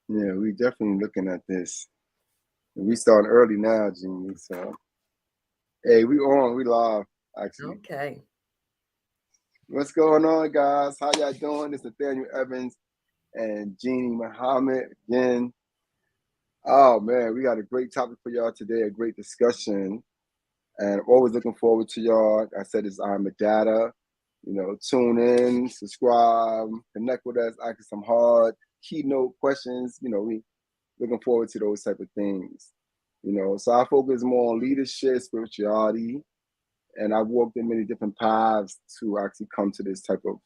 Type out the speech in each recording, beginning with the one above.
Yeah, we definitely looking at this. We starting early now, Jeannie. So, hey, we live, actually. Okay. What's going on, guys? How y'all doing? It's Nathaniel Evans and Jeannie Muhammad again. Oh, man, we got a great topic for y'all today, a great discussion. And always looking forward to y'all. Like I said, it's I'm a data. Tune in, subscribe, connect with us, ask us some hard keynote questions. We looking forward to those type of things. So I focus more on leadership, spirituality, and I've walked in many different paths to actually come to this type of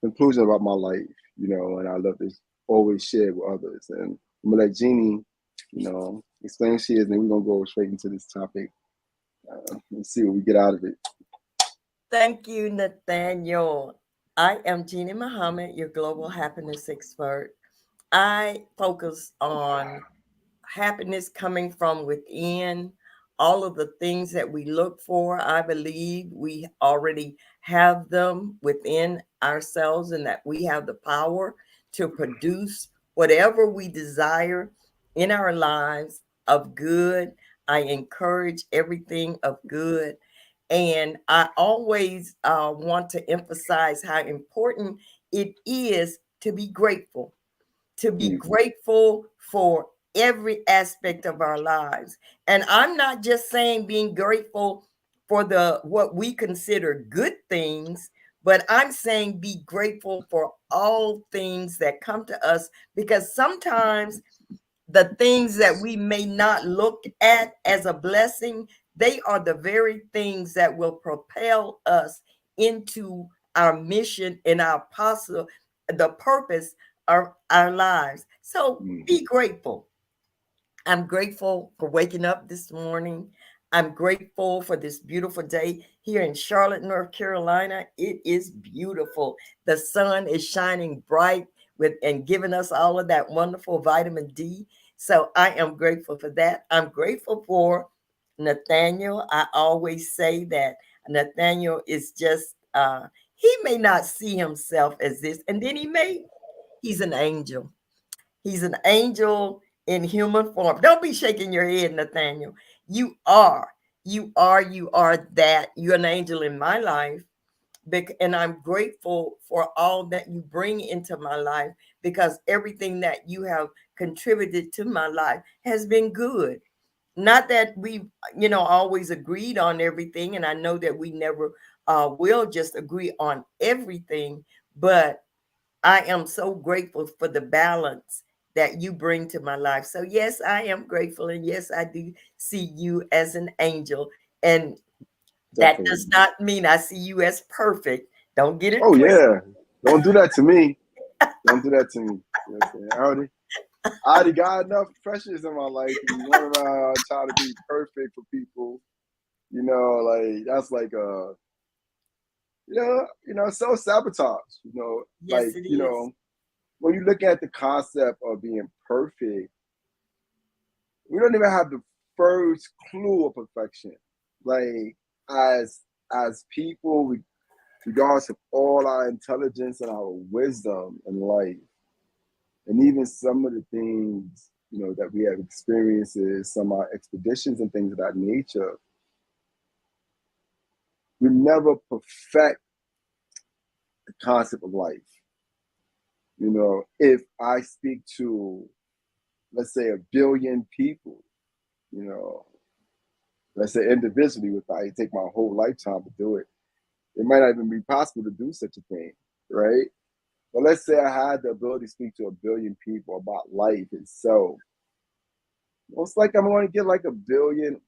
conclusion about my life. And I love to always share with others. And I'm gonna let Jeannie, explain who she is, and then we're gonna go straight into this topic and see what we get out of it. Thank you, Nathaniel. I am Jeannie Muhammad, your global happiness expert. I focus on happiness coming from within, all of the things that we look for. I believe we already have them within ourselves and that we have the power to produce whatever we desire in our lives of good. I encourage everything of good. And I always want to emphasize how important it is to be Mhm. grateful for every aspect of our lives. And I'm not just saying being grateful for the what we consider good things, but I'm saying be grateful for all things that come to us because sometimes the things that we may not look at as a blessing, they are the very things that will propel us into our mission and our possible the purpose of our lives. So be Mhm. grateful. I'm grateful for waking up this morning. I'm grateful for this beautiful day here in Charlotte, North Carolina. It is beautiful. The sun is shining bright with and giving us all of that wonderful vitamin D. So I am grateful for that. I'm grateful for Nathaniel. I always say that Nathaniel is just he may not see himself as this, and then he's an angel. He's an angel in human form. Don't be shaking your head, Nathaniel. You are. You are that. You're an angel in my life. And I'm grateful for all that you bring into my life because everything that you have contributed to my life has been good. Not that we, always agreed on everything. And I know that we never will just agree on everything. But I am so grateful for the balance that you bring to my life. So, yes, I am grateful. And yes, I do see you as an angel. And that does Definitely. not mean I see you as perfect. Don't get it Oh twisted. yeah. Don't do that to me. Don't do that to me. You know what I'm saying? I already got enough pressures in my life to be running around trying to be perfect for people. Like that's like self sabotage. Yes, it is. When you look at the concept of being perfect, we don't even have the first clue of perfection. Like as as people, regardless of all our intelligence and our wisdom in life, and even some of the things that we have experiences, some of our expeditions and things of that nature, we never perfect the concept of life. If I speak to, let's say, a billion people, you know, let's say individually, if I take my whole lifetime to do it, it might not even be possible to do such a thing, right? But let's say I had the ability to speak to a billion people about life itself. Most likely, I'm going to get like a billion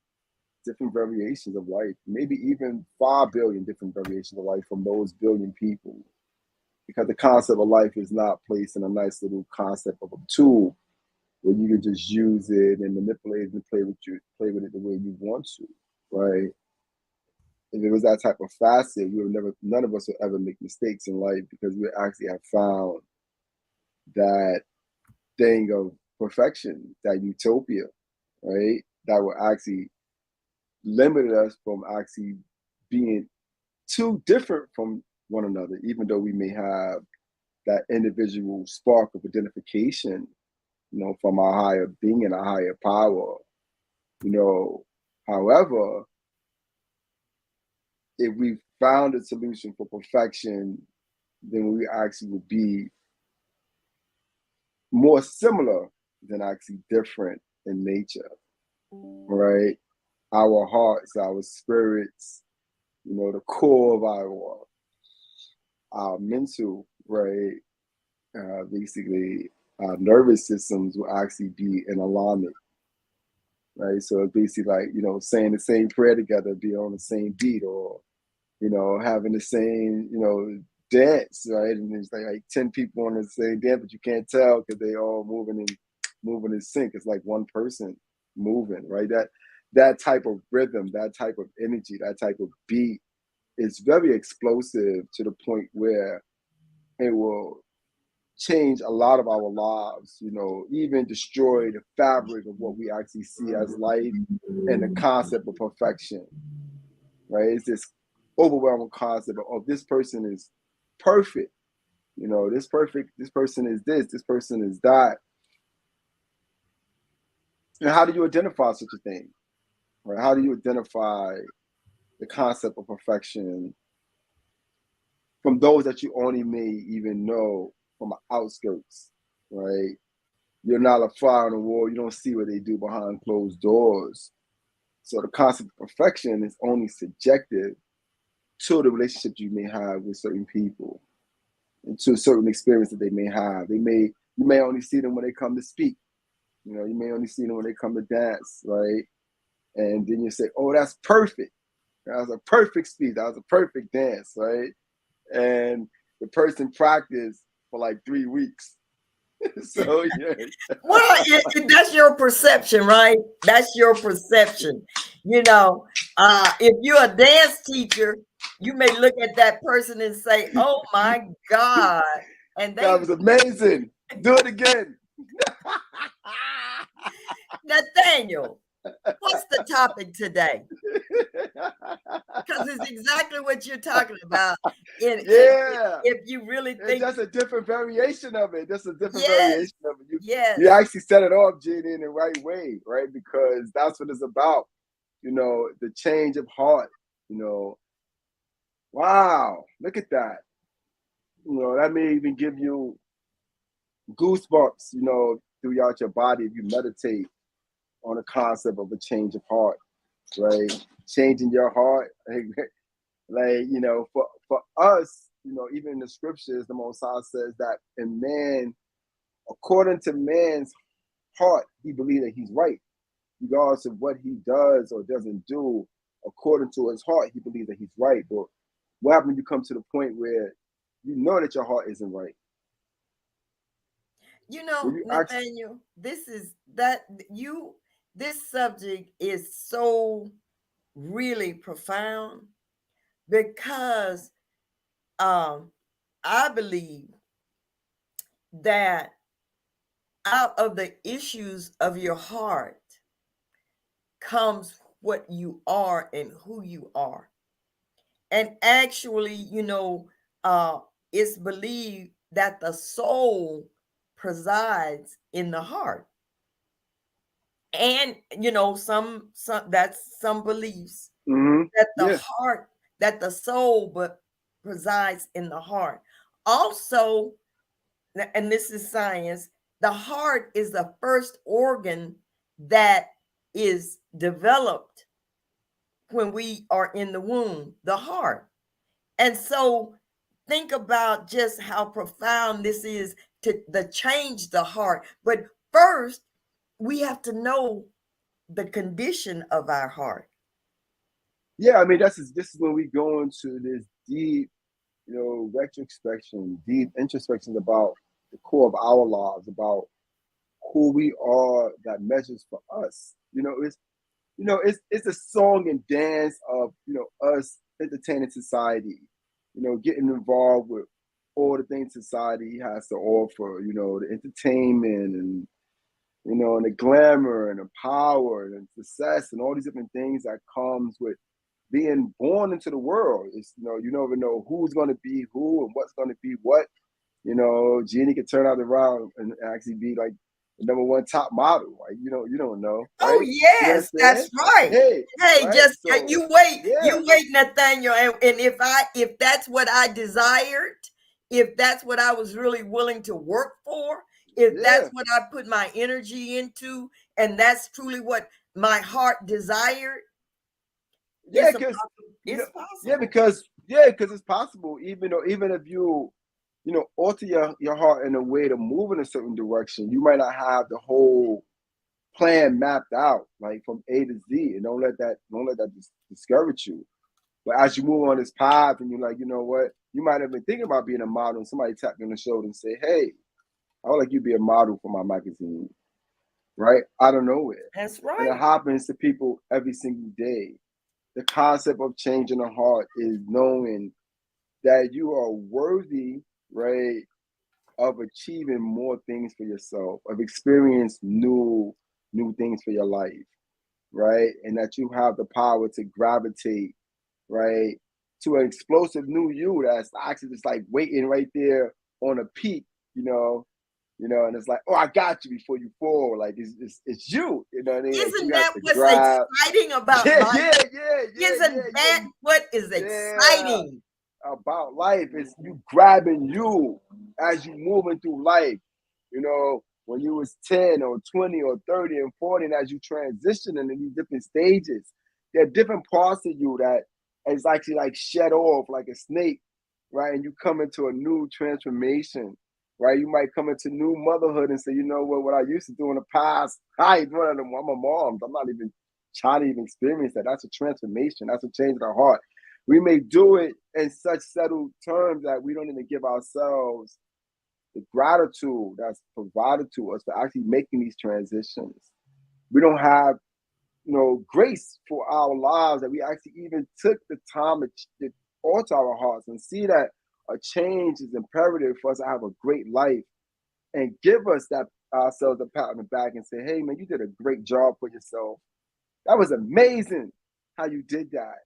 different variations of life, maybe even 5 billion different variations of life from those billion people. Because the concept of life is not placed in a nice little concept of a tool where you can just use it and manipulate it and play with it the way you want to, right? If it was that type of facet, we would never, none of us would ever make mistakes in life because we actually have found that thing of perfection, that utopia, right? That will actually limit us from actually being too different from one another, even though we may have that individual spark of identification. from our higher being and our higher power. However, if we found a solution for perfection, then we actually would be more similar than actually different in nature, right? Our hearts, our spirits, the core of our mental, right? Basically, our nervous systems will actually be in alignment, right? So it's basically like, saying the same prayer together, be on the same beat, or, having the same, dance, right? And there's like 10 people on the same dance, but you can't tell because they all moving in sync. It's like one person moving, right? That type of rhythm, that type of energy, that type of beat is very explosive to the point where it will change a lot of our lives, even destroy the fabric of what we actually see as life and the concept of perfection, right? It's this overwhelming concept of, oh, this person is perfect, this person is this person is that. And how do you identify such a thing, right? How do you identify the concept of perfection from those that you only may even know from the outskirts, right? You're not a fly on the wall. You don't see what they do behind closed doors. So the concept of perfection is only subjective to the relationship you may have with certain people and to a certain experience that they may have. You may only see them when they come to speak. You may only see them when they come to dance, right? And then you say, oh, that's perfect. That was a perfect speech. That was a perfect dance, right? And the person practiced for like 3 weeks. So yeah. Well, that's your perception, right? That's your perception. If you're a dance teacher, you may look at that person and say, "Oh my God," and That they, was amazing. Do it again. Nathaniel, what's the topic today? Because it's exactly what you're talking about. Yeah. If you really It's think, just a different variation of it. Just a different yes, variation of it. You yes, actually set it off, Gina, in the right way, right? Because that's what it's about. The change of heart. You know, wow, look at that. That may even give you goosebumps, throughout your body if you meditate on the concept of a change of heart, right? Changing your heart, for us, even in the scriptures, the Most High says that in man, according to man's heart, he believes that he's right, regardless of what he does or doesn't do. According to his heart, he believes that he's right. But what happens when you come to the point where you know that your heart isn't right? When you ask, Nathaniel, this subject is so really profound because um, I believe that out of the issues of your heart comes what you are and who you are. And actually, uh, it's believed that the soul presides in the heart. And some that's some beliefs that the yeah, heart, that the soul but presides in the heart. Also, and this is science, the heart is the first organ that is developed when we are in the womb, the heart. And so think about just how profound this is to the change the heart. But first, we have to know the condition of our heart. yeah. I mean, this is when we go into this deep, retrospection, deep introspection about the core of our lives, about who we are, that measures for us. It's a song and dance of us entertaining society, getting involved with all the things society has to offer, the entertainment and the glamour and the power and success and all these different things that comes with being born into the world. It's you never know who's going to be who and what's going to be what. Genie could turn out around and actually be like the number one top model. Right? You don't know, Oh right? You know what I'm yes, saying? that's right. Hey, Hey, right? just So you yeah, wait, Nathaniel, and if that's what I desired, if that's what I was really willing to work for, if that's yeah, what I put my energy into, and that's truly what my heart desired, yeah, it's a because you know, it's possible. because it's possible. Even if you alter your heart in a way to move in a certain direction, you might not have the whole plan mapped out, like from A to Z, and don't let that discourage you. But as you move on this path, and you're like, you know what, you might have been thinking about being a model, and somebody tap you on the shoulder and say, hey, I would like you to be a model for my magazine, right? Out of nowhere, That's and it right. happens to people every single day. The concept of changing the heart is knowing that you are worthy, right, of achieving more things for yourself, of experiencing new things for your life, right? And that you have the power to gravitate, right, to an explosive new you that's actually just like waiting right there on a peak, you know, and it's like, oh, I got you before you fall. Like it's you, you know what I mean? That you Isn't have that to what's grab. exciting about Yeah, life? yeah, yeah, yeah, yeah, Isn't that what is yeah. exciting? About life. It's you grabbing you as you moving through life. When you was 10 or 20 or 30 and 40, and as you transition into these different stages, there are different parts of you that is actually like shed off like a snake, right? And you come into a new transformation, right? You might come into new motherhood and say, you know what I used to do in the past, I ain't doing it anymore. I'm a mom. I'm not even trying to even experience that. That's a transformation. That's a change of the heart. We may do it in such settled terms that we don't even give ourselves the gratitude that's provided to us for actually making these transitions. We don't have, grace for our lives that we actually even took the time to alter our hearts and see that a change is imperative for us to have a great life and give us that ourselves a pat on the back and say, hey man, you did a great job for yourself. That was amazing how you did that.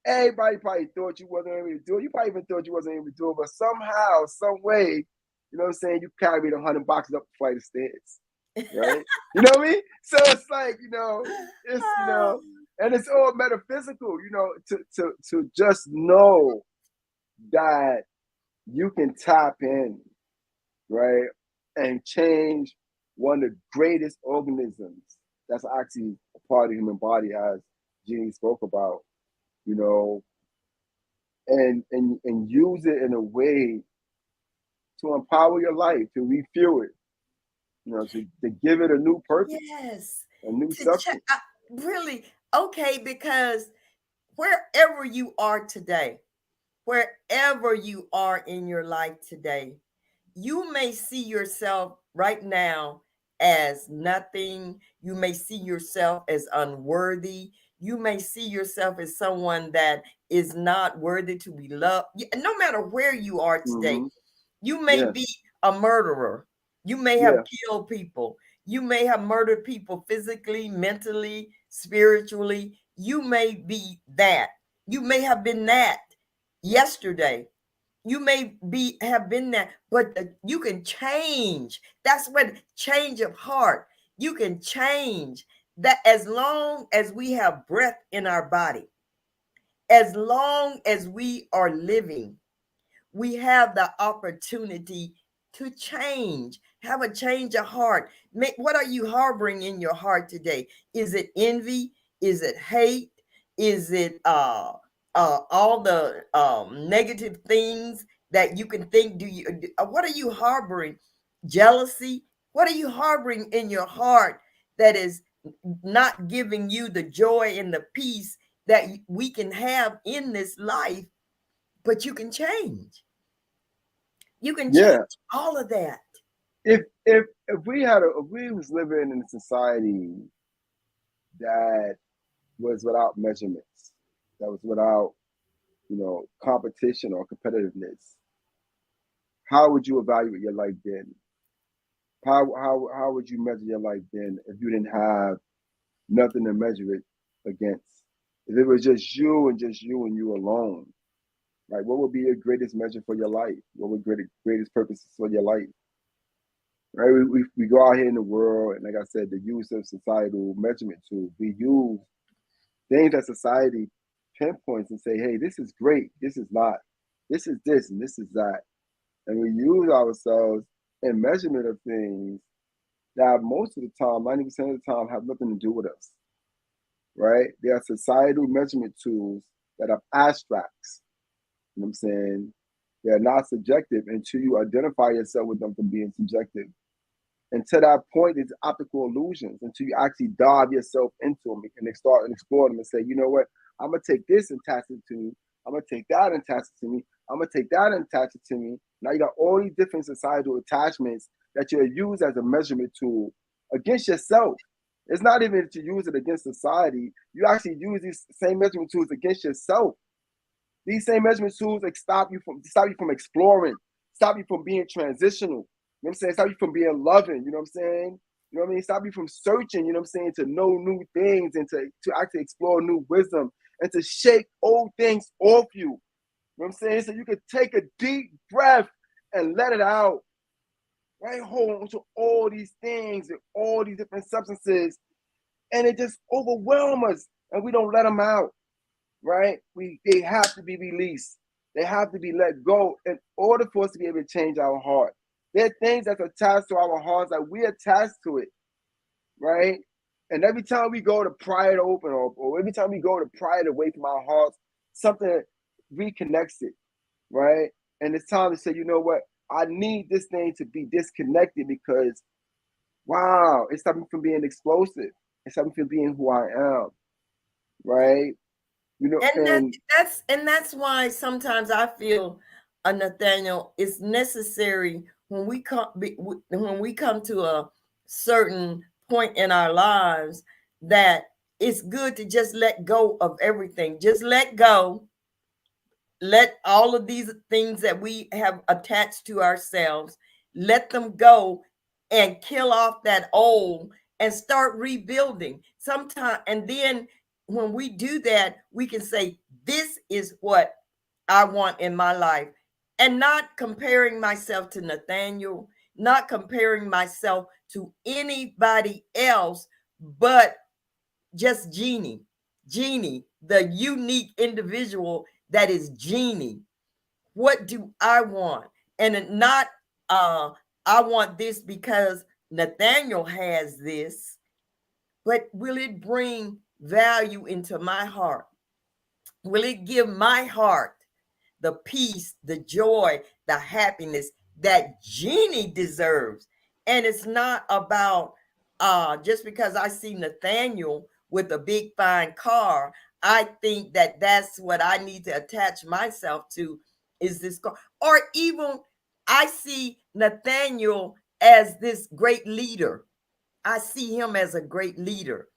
Everybody probably thought you wasn't able to do it. You probably even thought you wasn't able to do it, but somehow, some way, you know what I'm saying, you carried 100 boxes up the flight of stairs, right? You know what I mean? So it's like, and it's all metaphysical, to just know that you can tap in, right, and change one of the greatest organisms that's actually a part of the human body, as Jeannie spoke about, you know, and use it in a way to empower your life, to refuel it, to give it a new purpose, Yes. a new To check substance. really okay, because wherever you are today, wherever you are in your life today, you may see yourself right now as nothing. You may see yourself as unworthy. You may see yourself as someone that is not worthy to be loved. No matter where you are today, Mm-hmm. you may Yes. be a murderer. You may have Yeah. killed people. You may have murdered people physically, mentally, spiritually. You may be that. You may have been that yesterday. You may be have been that, but you can change. That's what change of heart. You can change that as long as we have breath in our body, as long as we are living, we have the opportunity to change, have a change of heart. What are you harboring in your heart today? Is it envy? Is it hate? Is it all the negative things that you can think? What are you harboring? Jealousy? What are you harboring in your heart that is not giving you the joy and the peace that we can have in this life? But you can change. You can change Yeah. all of that. If we was living in a society that was without measurements, that was without, competition or competitiveness, how would you evaluate your life then? How would you measure your life then if you didn't have nothing to measure it against? If it was just you and you alone, right? What would be your greatest measure for your life? What would greatest purposes for your life? right? We go out here in the world, and like I said, the use of societal measurement tools. We use things that society pinpoints and say, hey, this is great, this is not, this is this, and this is that. And we use ourselves in measurement of things that most of the time, 90% of the time, have nothing to do with us, right? They are societal measurement tools that are abstracts. You know what I'm saying? They're not subjective until you identify yourself with them from being subjective. And to that point, it's optical illusions until you actually dive yourself into them and start and explore them and say, you know what, I'm gonna take this and attach it to me. I'm gonna take that and attach it to me. I'm gonna take that and attach it to me. Now you got all these different societal attachments that you use as a measurement tool against yourself. It's not even that you use it against society. You actually use these same measurement tools against yourself. These same measurement tools like stop you from exploring, stop you from being transitional. You know what I'm saying? Stop you from being loving. You know what I'm saying? You know what I mean? Stop you from searching. You know what I'm saying? To know new things and to actually explore new wisdom and to shake old things off you. You know what I'm saying? So you could take a deep breath and let it out. Right? Hold on to all these things and all these different substances, and it just overwhelms us, and we don't let them out. Right? They have to be released. They have to be let go in order for us to be able to change our heart. There are things that's attached to our hearts that we attach to it, right? And every time we go to pry it open, or every time we go to pry it away from our hearts, something reconnects it, right? And it's time to say, you know what? I need this thing to be disconnected because, wow, it's stopping me from being explosive. It's stopping me from being who I am, right? You know, And and that's why sometimes I feel, Nathaniel, it's necessary when when we come to a certain point in our lives that it's good to just let go of everything. Just let go. Let all of these things that we have attached to ourselves, let them go and kill off that old and start rebuilding. Sometime, and then when we do that, we can say, this is what I want in my life. And not comparing myself to Nathaniel, not comparing myself to anybody else, but just Jeannie, the unique individual that is Jeannie. What do I want? And not I want this because Nathaniel has this, but will it bring value into my heart? Will it give my heart the peace, the joy, the happiness that Jeannie deserves? And it's not about just because I see Nathaniel with a big fine car, I think that that's what I need to attach myself to, is this car. Or even I see Nathaniel as this great leader. I see him as a great leader.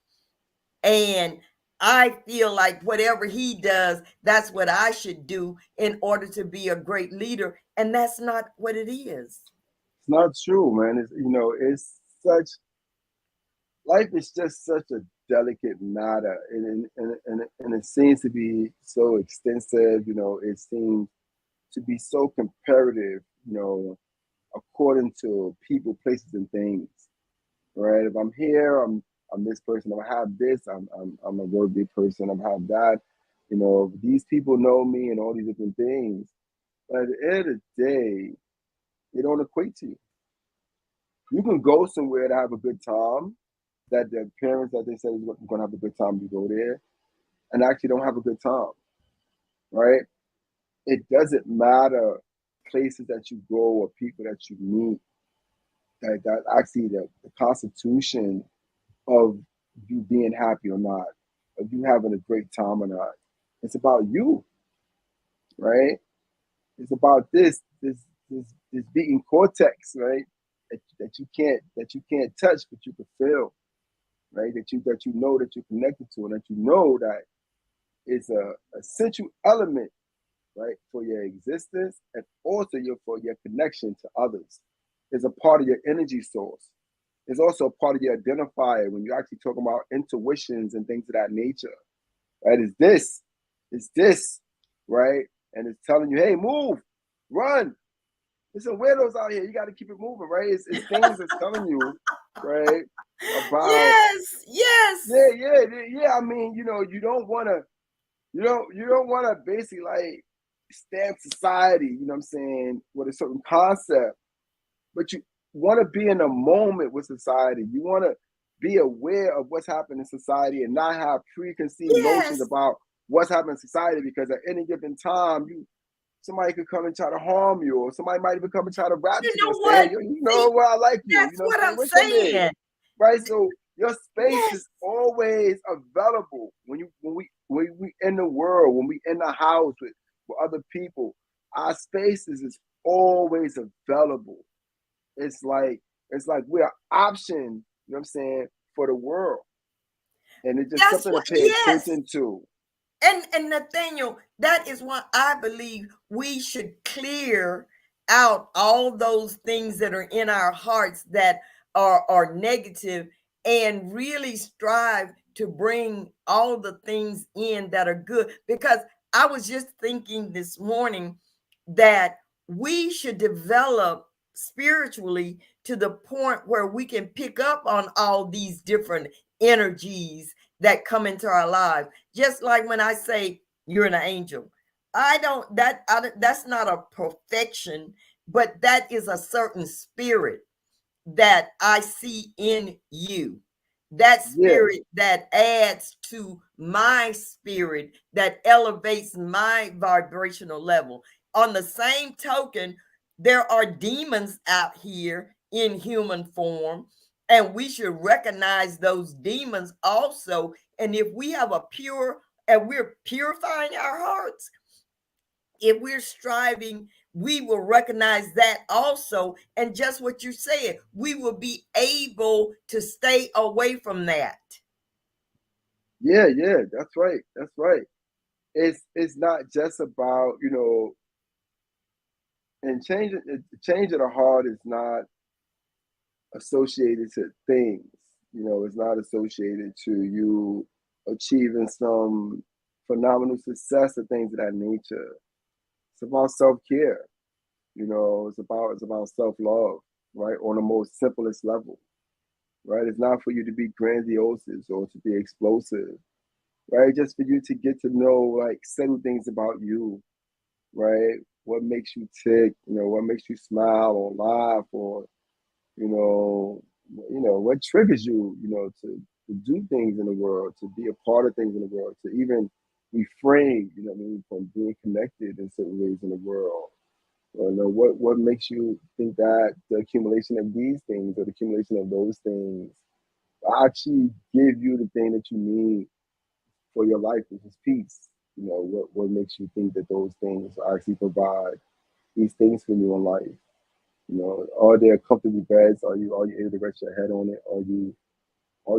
And I feel like whatever he does, that's what I should do in order to be a great leader. And that's not what it is. it's not true, man. It's it's such life is just such a delicate matter, and it seems to be so extensive. It seems to be so comparative. According to people, places, and things. Right? If I'm here, I'm this person. If I have this, I'm a worthy person. I have that. These people know me and all these different things. But at the end of the day, they don't equate to you. You can go somewhere to have a good time, that the parents that they said is going to have a good time, you go there and actually don't have a good time, right? It doesn't matter places that you go or people that you meet, that actually the constitution of you being happy or not, of you having a great time or not. It's about you, right? It's about this beating cortex, right? That you can't touch, but you can feel, right? That you know that you're connected to, and that you know that it's a essential element, right, for your existence and also for your connection to others. It's a part of your energy source. It's also a part of your identifier when you're actually talking about intuitions and things of that nature. Right? It's this, right? And it's telling you, hey, move, run. there's some weirdos out here. You got to keep it moving, right? It's things that's telling you, right, about Yes, yeah, yes, yeah, yeah. I mean, you don't want to, you don't want to basically like stamp society. You know what I'm saying? With a certain concept, but you want to be in a moment with society. You want to be aware of what's happening in society and not have preconceived notions yes. about what's happening in society because at any given time somebody could come and try to harm you, or somebody might even come and try to rap You to you know and say, what? hey, you See, know what, I like you. You that's know what I'm what saying? I'm What's your name? saying. Right? So your space Yes, is always available when we in the world, when we in the house with other people. Our spaces is always available. It's like we're an option, you know what I'm saying, for the world. And it's just that's something to what. pay Yes, attention to. and Nathaniel, that is why I believe we should clear out all those things that are in our hearts that are negative, and really strive to bring all the things in that are good. Because I was just thinking this morning that we should develop spiritually to the point where we can pick up on all these different energies that come into our lives. Just like when I say you're an angel, that's not a perfection, but that is a certain spirit that I see in you. That Yeah, spirit that adds to my spirit, that elevates my vibrational level. On the same token, there are demons out here in human form, and we should recognize those demons also. And if we have a pure, and we're purifying our hearts, if we're striving, we will recognize that also. And just what you said, we will be able to stay away from that. yeah, yeah. That's right. That's right. It's not just about, and changing the heart is not associated to things. It's not associated to you achieving some phenomenal success or things of that nature. It's about self-care. It's about self-love, right? On the most simplest level, right? It's not for you to be grandiose or to be explosive, right? Just for you to get to know, like, settle things about you, right? What makes you tick, what makes you smile or laugh, or you know, what triggers you, to do things in the world, to be a part of things in the world, to even refrain, what I mean, from being connected in certain ways in the world. What makes you think that the accumulation of these things or the accumulation of those things actually give you the thing that you need for your life, which is peace. What makes you think that those things actually provide these things for you in life? Are there comfortable beds? Are you able to rest your head on it? Are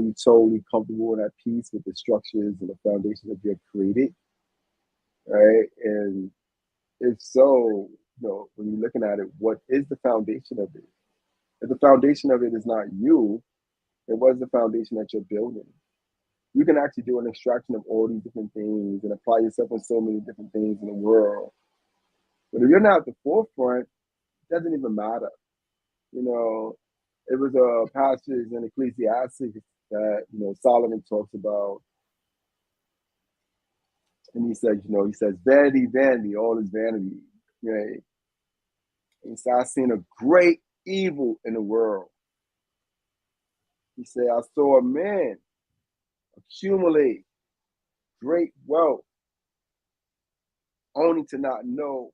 you totally comfortable and at peace with the structures and the foundations that you have created? Right? And if so, when you're looking at it, what is the foundation of it? If the foundation of it is not you, then what is the foundation that you're building? You can actually do an extraction of all these different things and apply yourself on so many different things in the world. But if you're not at the forefront, it doesn't even matter. You know, it was a passage in Ecclesiastes that, Solomon talks about, and he says, vanity, vanity, all is vanity. Right? He said, I've seen a great evil in the world. He said, I saw a man accumulate great wealth only to not know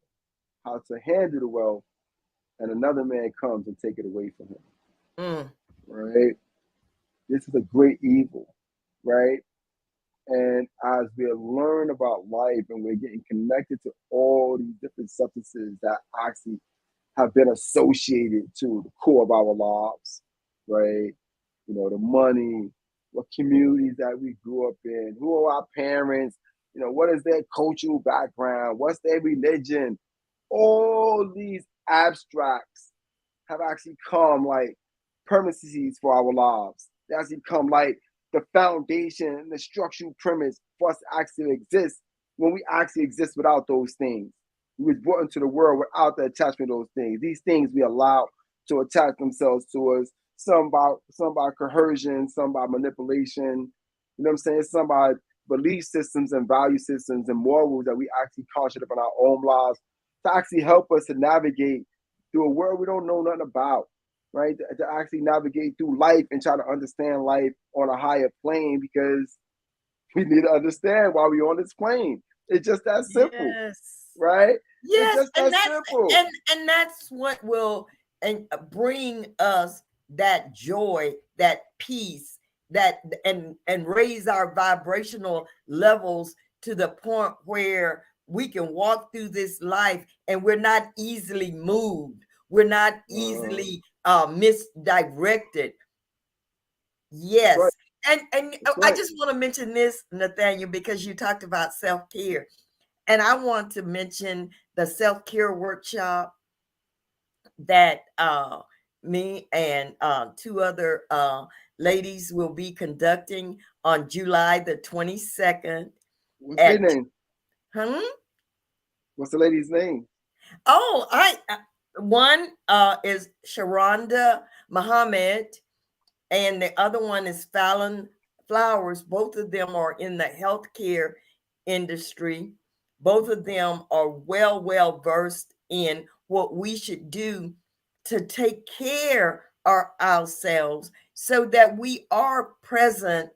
how to handle the wealth, and another man comes and take it away from him. Mm. Right? This is a great evil, right? And as we learn about life and we're getting connected to all these different substances that actually have been associated to the core of our lives, right? The money, what communities that we grew up in, who are our parents, what is their cultural background, what's their religion. All these abstracts have actually come like premises for our lives. They actually come like the foundation and the structural premise for us to actually exist when we actually exist without those things. We was brought into the world without the attachment of those things. These things we allow to attach themselves to us. Some by coercion, some by manipulation. You know what I'm saying? Some by belief systems and value systems and morals that we actually conjure up in our own lives to actually help us to navigate through a world we don't know nothing about, right? To actually navigate through life and try to understand life on a higher plane because we need to understand why we're on this plane. It's just that simple, Yes. right? It's Yes, just that simple. and that's what will and bring us that joy, that peace, that and raise our vibrational levels to the point where we can walk through this life and we're not easily moved. We're not Uh, easily misdirected. that's right. Yes. And That's I right. just want to mention this, Nathaniel, because you talked about self-care. And I want to mention the self-care workshop that me and two other ladies will be conducting on July the 22nd What's their at name? hmm? What's the lady's name? Oh, I one is Sharonda Muhammad and the other one is Fallon Flowers. Both of them are in the healthcare industry. Both of them are well versed in what we should do to take care of ourselves so that we are present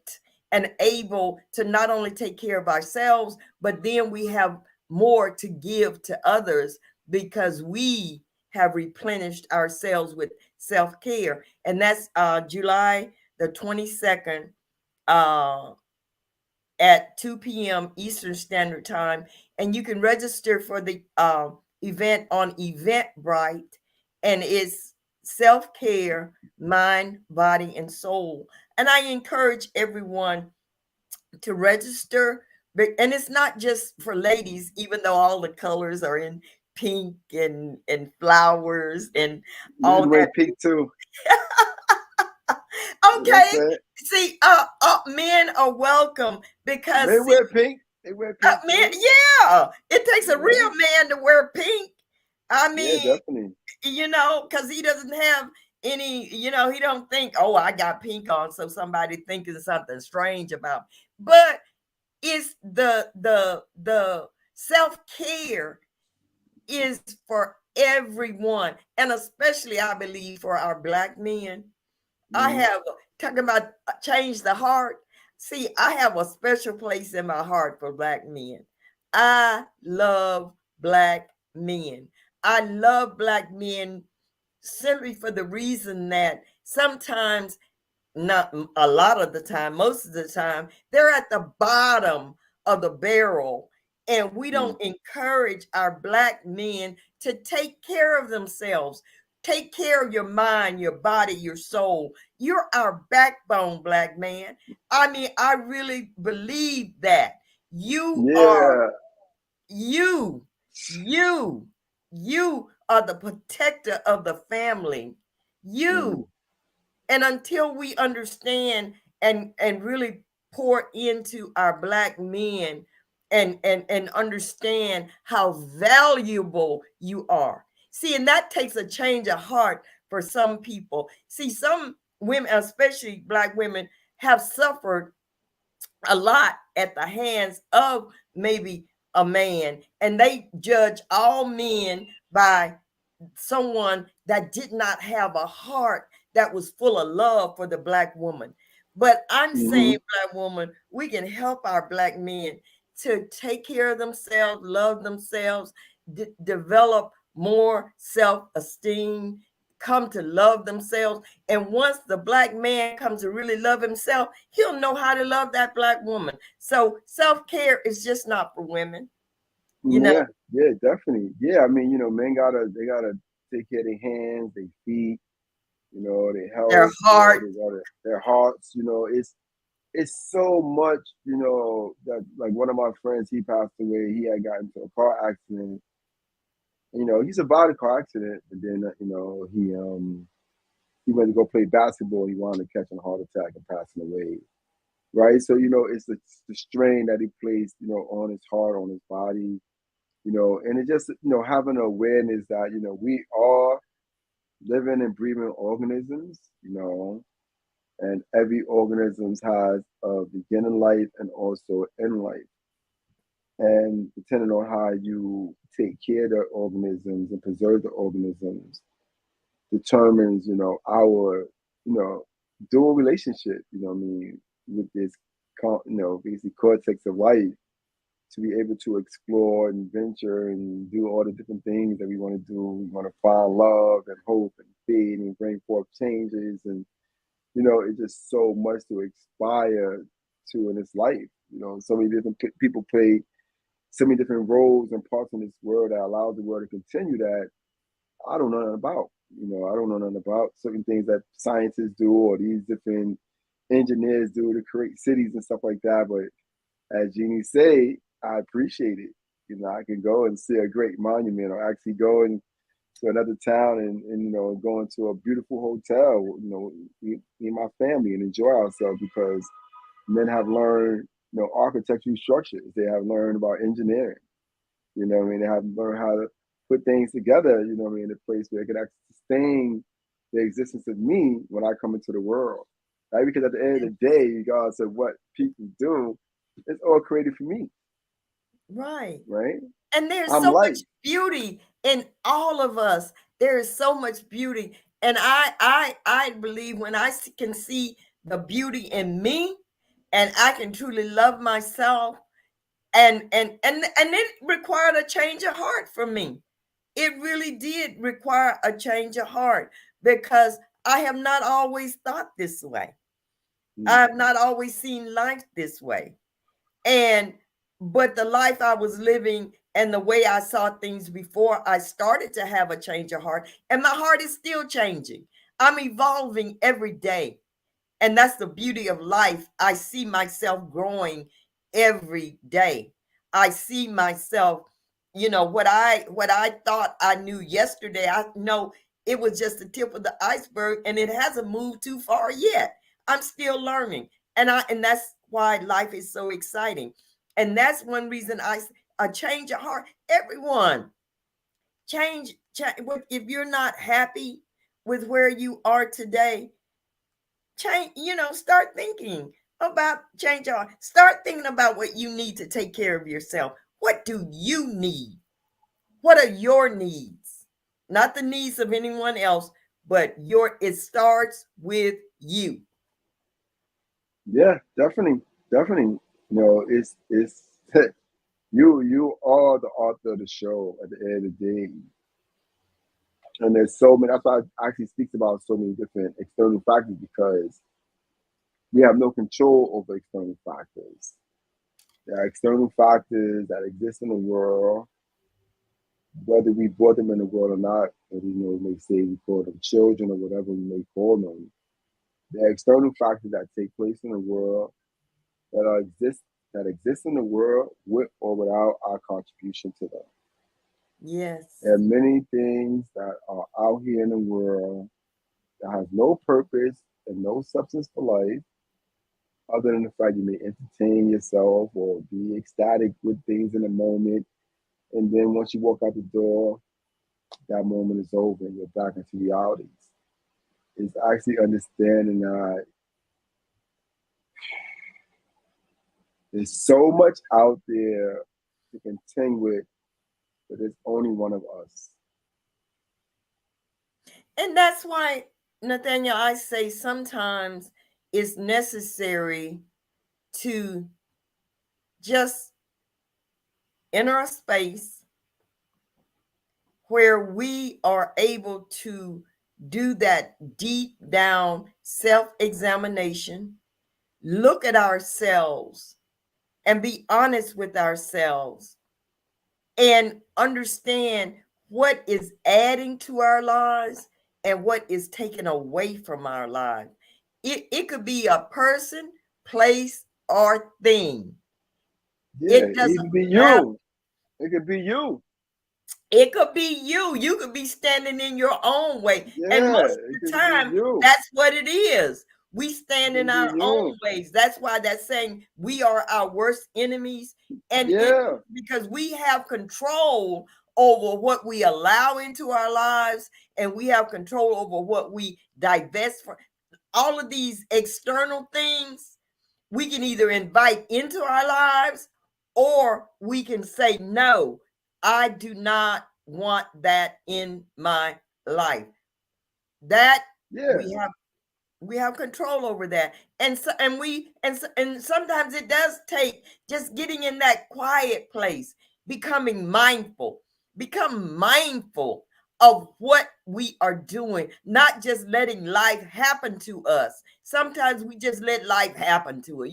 and able to not only take care of ourselves, but then we have more to give to others because we have replenished ourselves with self-care. And that's July the 22nd uh, at 2 p.m. Eastern Standard Time. And you can register for the event on Eventbrite. And it's self-care, mind, body, and soul. And I encourage everyone to register. And it's not just for ladies, even though all the colors are in pink and flowers and all Men wear that. pink too. You know what I'm Okay. saying? See, men are welcome because Men see, wear pink. They wear pink man, too. yeah, it takes a Yeah. real man to wear pink. I Yeah, mean, definitely. because he doesn't have any, he don't think, oh, I got pink on, so somebody thinking something strange about. But it's the self care is for everyone, and especially I believe for our black men. I Mm-hmm. have talking about change the heart. See, I have a special place in my heart for black men. I love black men. I love black men simply for the reason that sometimes, not a lot of the time, most of the time, they're at the bottom of the barrel. And we don't encourage our black men to take care of themselves. Take care of your mind, your body, your soul. You're our backbone, black man. I mean, I really believe that. You are, Yeah. you, you, you are the protector of the family. Mm-hmm. You. And until we understand and really pour into our black men and understand how valuable you are. See, and that takes a change of heart for some people. See, some women, especially black women, have suffered a lot at the hands of maybe a man, and they judge all men by someone that did not have a heart that was full of love for the black woman. But I'm Mm-hmm. saying, black woman, we can help our black men to take care of themselves, love themselves, develop more self-esteem, come to love themselves. And once the black man comes to really love himself, he'll know how to love that black woman. So self-care is just not for women, you know, Yeah, yeah, definitely. Yeah, I mean, men they gotta take care of their hands, their feet, their their health, heart. they gotta their hearts, it's so much, that like one of my friends, he passed away, he had gotten into a car accident. He survived a car accident, but then he went to go play basketball, he wound up catching a heart attack and passing away. Right. So, it's the strain that he placed, on his heart, on his body, And it just, having an awareness that, we are living and breathing organisms, and every organism has a beginning life and also end life. And depending on how you take care of the organisms and preserve the organisms determines, our, dual relationship, with this, basically cortex of life to be able to explore and venture and do all the different things that we want to do. We want to find love and hope and feed and bring forth changes. And, it's just so much to aspire to in this life. So many different people play so many different roles and parts in this world that allows the world to continue that I don't know nothing about. I don't know nothing about certain things that scientists do or these different engineers do to create cities and stuff like that. But as Jeannie say, I appreciate it. I can go and see a great monument or actually go to another town and go into a beautiful hotel, me and my family and enjoy ourselves because men have learned, architectural structures. They have learned about engineering. They have learned how to put things together, in a place where it can actually sustain the existence of me when I come into the world. Right? Because at the end of the day, regardless of what people do, it's all created for me. Right. Right? And there's I'm so much light. beauty in all of us. There is so much beauty. And I believe when can see the beauty in me and I can truly love myself and it required a change of heart for me. It really did require a change of heart because I have not always thought this way. I have not always seen life this way. And but the life I was living and the way I saw things before I started to have a change of heart, and my heart is still changing. I'm evolving every day. And that's the beauty of life. I see myself growing every day. I see myself, what I thought I knew yesterday. I know it was just the tip of the iceberg and it hasn't moved too far yet. I'm still learning. And that's why life is so exciting. And that's one reason I change your heart. Everyone change. If you're not happy with where you are today, change, start thinking about start thinking about what you need to take care of yourself. What do you need? What are your needs? Not the needs of anyone else, but it starts with you. Yeah, definitely, definitely. It's you are the author of the show at the end of the day. And there's so many. That's why I actually speaks about so many different external factors because we have no control over external factors. There are external factors that exist in the world, whether we brought them in the world or not. Whether we may say we call them children or whatever we may call them. There are external factors that take place in the world that exist in the world with or without our contribution to them. There are Yes. many things that are out here in the world that has no purpose and no substance for life, other than the fact you may entertain yourself or be ecstatic with things in the moment. And then once you walk out the door, that moment is over and you're back into realities. It's actually understanding that there's so much out there to contend with, but there's only one of us. And that's why, Nathaniel, I say sometimes it's necessary to just enter a space where we are able to do that deep down self examination, look at ourselves and be honest with ourselves and understand what is adding to our lives and what is taken away from our lives. It could be a person, place, or thing. Yeah, It it doesn't even be matter. you. It could be you. It could be you. You could be standing in your own way. And Yeah, most it of the could be time, you. that's what it is. We stand in Yeah, our yeah, own ways. That's why that's saying we are our worst enemies. And it yeah, because we have control over what we allow into our lives, and we have control over what we divest from. All of these external things we can either invite into our lives, or we can say, no, I do not want that in my life. That yeah, we have control over that. And so and sometimes it does take just getting in that quiet place, becoming mindful. Become mindful of what we are doing, not just letting life happen to us. Sometimes we just let life happen to it.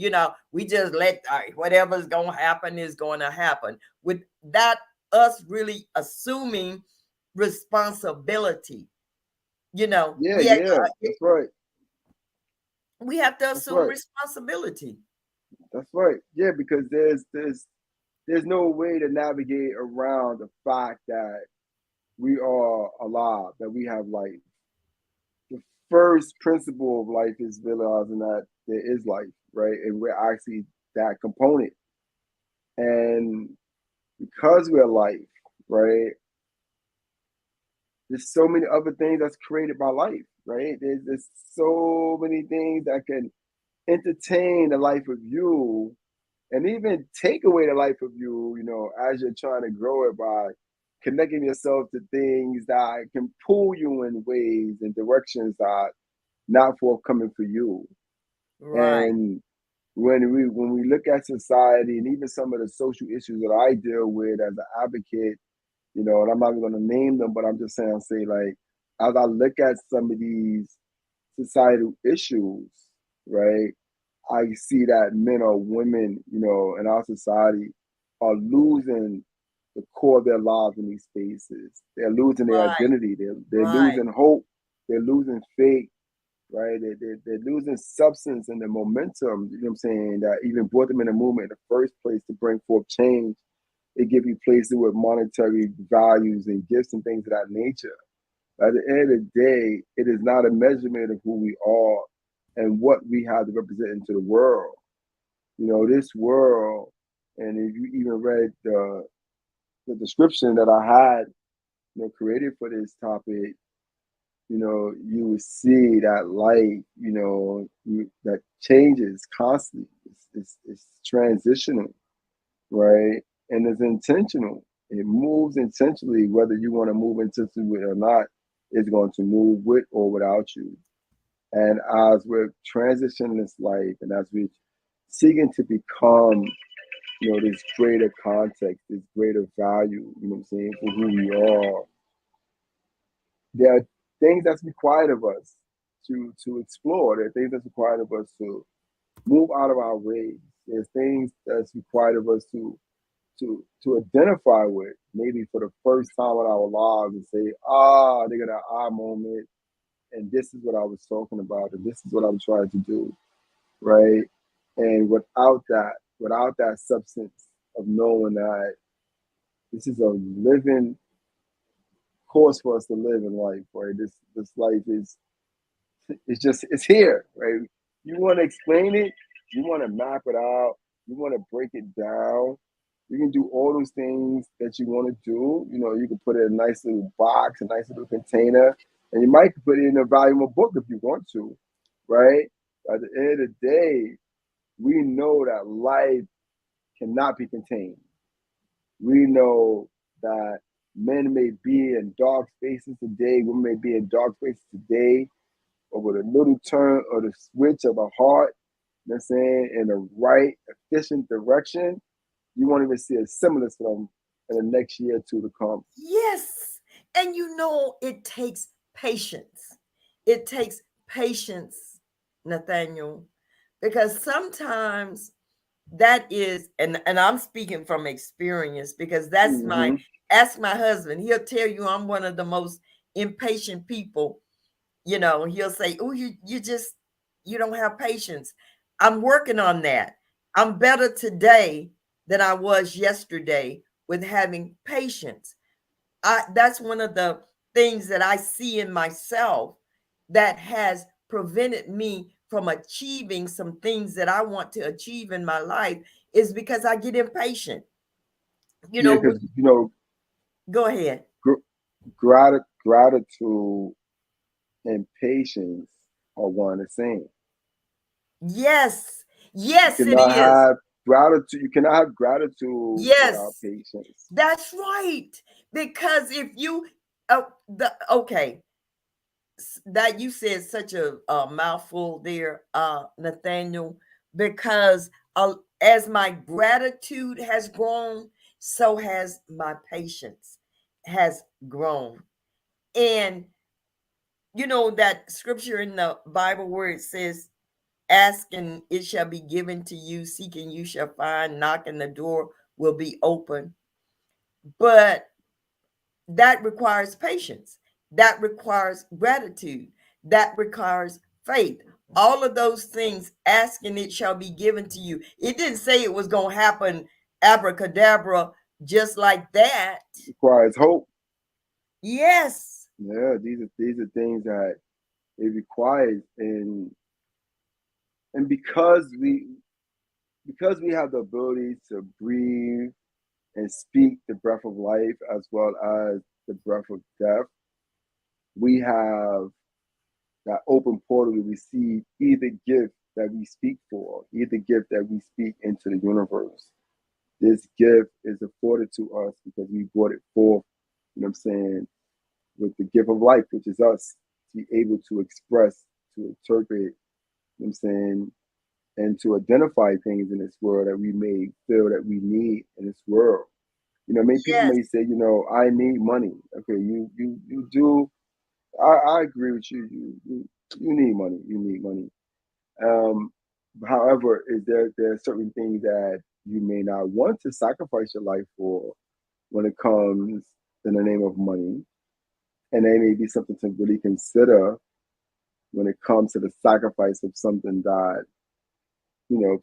We just let, all right, whatever's going to happen is going to happen, with that us really assuming responsibility. yeah, We yeah. That's right. we have to That's assume right. responsibility. That's right. Yeah, because there's no way to navigate around the fact that we are alive, that we have life. The first principle of life is realizing that there is life, right? And we're actually that component. And because we're life, right? There's so many other things that's created by life, right? There's so many things that can entertain the life of you and even take away the life of you, as you're trying to grow it by connecting yourself to things that can pull you in ways and directions that are not forthcoming for you. Right, And when we look at society and even some of the social issues that I deal with as an advocate, and I'm not even gonna name them, but I'm just saying, say like, as I look at some of these societal issues, right? I see that men or women, in our society are losing the core of their lives in these spaces. They're losing their right, identity. They're right, losing hope. They're losing faith, right? They're losing substance and the momentum, you know what I'm saying, that even brought them in the movement in the first place to bring forth change. They give you places with monetary values and gifts and things of that nature. At the end of the day, it is not a measurement of who we are and what we have to represent into the world. This world, and if you even read the description that I had, created for this topic, you would see that light, that changes constantly. It's transitional, right? And it's intentional. It moves intentionally, whether you want to move intentionally or not, it's going to move with or without you. And as we're transitioning this life and as we're seeking to become, this greater context, this greater value, what I'm saying, for who we are, there are things that's required of us to explore. There are things that's required of us to move out of our ways. There's things that's required of us to identify with, maybe for the first time in our lives, and say, they got an aha moment, and this is what I was talking about, and this is what I'm trying to do, right? And without that substance of knowing that this is a living course for us to live in life, right? This life is it's here, right? You want to explain it, you want to map it out, you want to break it down. You can do all those things that you want to do. You can put it in a nice little box, a nice little container, and you might put it in a valuable book if you want to, right? At the end of the day, we know that life cannot be contained. We know that men may be in dark spaces today, women may be in dark spaces today, but with a little turn of the switch of the heart, you know what I'm saying, in the right, efficient direction, you won't even see a semblance of them in the next year or two to come. yes. And it takes patience. It takes patience, Nathaniel, because sometimes that is, and I'm speaking from experience, because Mm-hmm. ask my husband. He'll tell you I'm one of the most impatient people. He'll say, oh, you don't have patience. I'm working on that. I'm better today than I was yesterday with having patience. That's one of the things that I see in myself that has prevented me from achieving some things that I want to achieve in my life is because I get impatient. You Yeah, know, because you know, go ahead. gr- gratitude and patience are one and the same. Yes. You Yes, it cannot is. have gratitude. You cannot have gratitude without Yes, patience. that's right. Because if you, okay, that you said such a mouthful there, Nathaniel, because as my gratitude has grown, so has my patience has grown. And you know that scripture in the Bible where it says, ask and it shall be given to you, seek and you shall find, knock and the door will be open. But that requires patience, that requires gratitude, that requires faith. All of those things, ask and it shall be given to you. It didn't say it was going to happen abracadabra just like that. Requires hope. Yes. Yeah, these are things that it requires, and because we have the ability to breathe and speak the breath of life as well as the breath of death, we have that open portal to receive either gift that we speak for, either gift that we speak into the universe. This gift is afforded to us because we brought it forth, you know what I'm saying, with the gift of life, which is us, to be able to express, to interpret, you know what I'm saying, and to identify things in this world that we may feel that we need in this world. You know, many people Yes. may say, you know, I need money. Okay, you do. I agree with you. You need money. You need money. Um, however, there are certain things that you may not want to sacrifice your life for when it comes in the name of money, and they may be something to really consider when it comes to the sacrifice of something that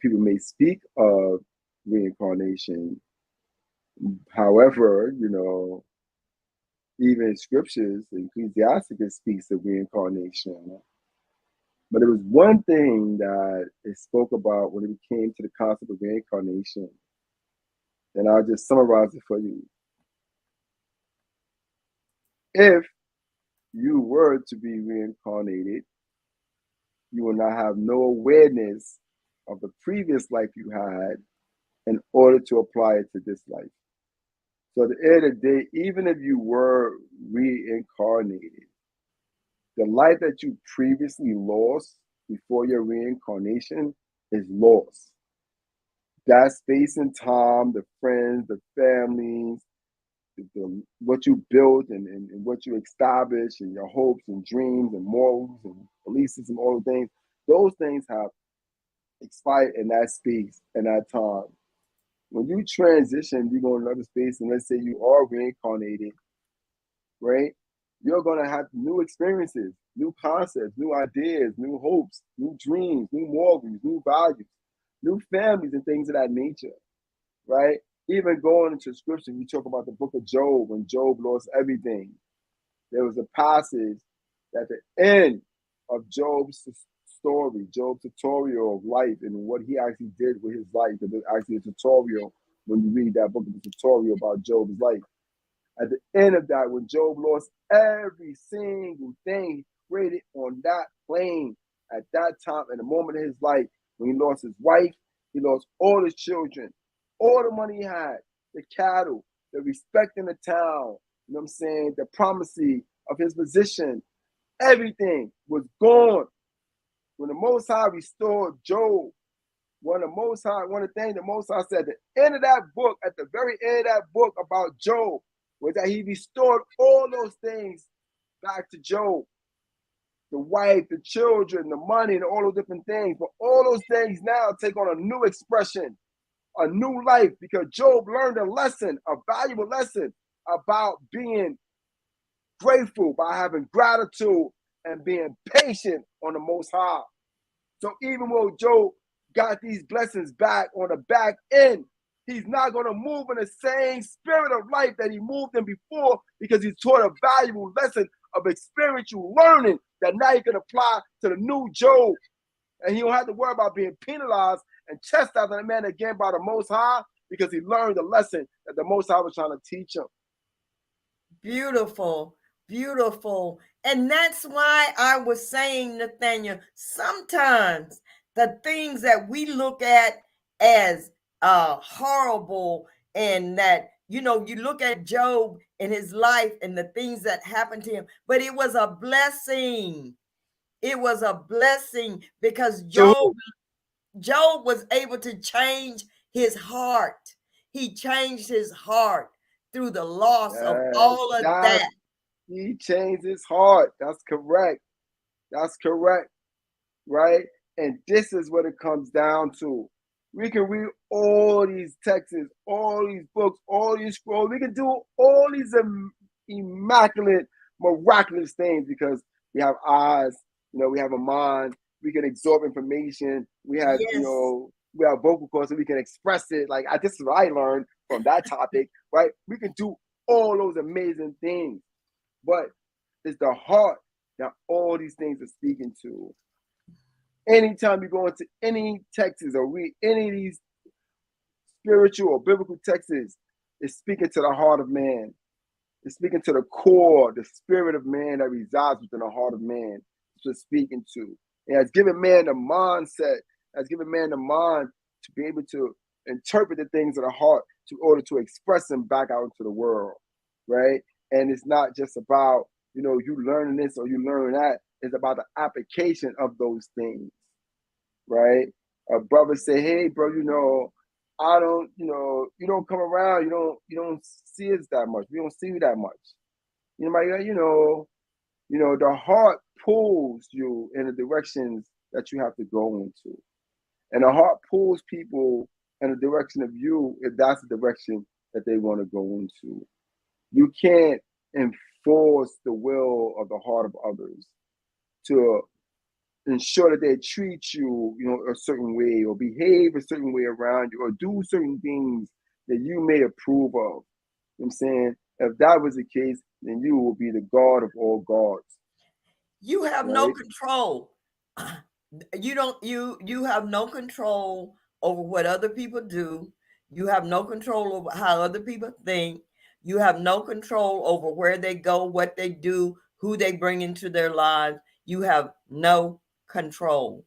people may speak of reincarnation. However, even in scriptures, Ecclesiasticus speaks of reincarnation. But it was one thing that it spoke about when it came to the concept of reincarnation, and I'll just summarize it for you. If you were to be reincarnated, you will not have no awareness of the previous life you had in order to apply it to this life. So at the end of the day, even if you were reincarnated, the life that you previously lost before your reincarnation is lost. That space and time, the friends, the families, what you built and what you established, and your hopes and dreams and morals and beliefs and all the things, those things have expired in that space and that time. When you transition, you go in another space, and let's say you are reincarnated, right? You're gonna have new experiences, new concepts, new ideas, new hopes, new dreams, new morals, new values, new families, and things of that nature, right? Even going into scripture, you talk about the book of Job when Job lost everything. There was a passage at the end of Job's story, Job's tutorial of life and what he actually did with his life. There's actually a tutorial when you read that book, it's a tutorial about Job's life. At the end of that, when Job lost every single thing he created on that plane at that time, in the moment of his life, when he lost his wife, he lost all his children, all the money he had, the cattle, the respect in the town, you know what I'm saying, the promising of his position, everything was gone. When the Most High restored Job, one of the things the Most High said at the end of that book, at the very end of that book about Job, was that he restored all those things back to Job. The wife, the children, the money, and all those different things. But all those things now take on a new expression, a new life, because Job learned a lesson, a valuable lesson about being grateful, by having gratitude and being patient on the Most High. So even when Job got these blessings back on the back end, he's not going to move in the same spirit of life that he moved in before, because he's taught a valuable lesson of experiential learning that now he can apply to the new Job. And he don't have to worry about being penalized and chastised a man again by the Most High, because he learned the lesson that the Most High was trying to teach him. Beautiful, beautiful. And that's why I was saying, Nathaniel, sometimes the things that we look at as horrible, and that, you look at Job and his life and the things that happened to him, but it was a blessing. It was a blessing because So Job was able to change his heart. He changed his heart through the loss of yes, all of that's that. he changed his heart. That's correct. That's correct. Right? And this is what it comes down to. We can read all these texts, all these books, all these scrolls. We can do all these immaculate, miraculous things because we have eyes, we have a mind, we can absorb information, Yes. we have vocal cords so we can express it. Like this is what I learned from that topic, right? We can do all those amazing things, but it's the heart that all these things are speaking to. Anytime you go into any texts or read any of these spiritual or biblical texts, it's speaking to the heart of man. It's speaking to the core, the spirit of man that resides within the heart of man. It's what it's speaking to. It has given man the mindset, has given man the mind to be able to interpret the things of the heart in order to express them back out into the world, right? And it's not just about, you learning this or you learning that. It's about the application of those things, right? A brother say, "Hey, bro, I don't, you don't come around. You don't see us that much. We don't see you that much. The heart pulls you in the directions that you have to go into, and the heart pulls people in the direction of you if that's the direction that they want to go into. You can't enforce the will of the heart of others to ensure that they treat you, a certain way or behave a certain way around you or do certain things that you may approve of. You know what I'm saying? If that was the case, then you will be the God of all gods, You have no right? control. You don't you have no control over what other people do. You have no control over how other people think. You have no control over where they go, what they do, who they bring into their lives. You have no control.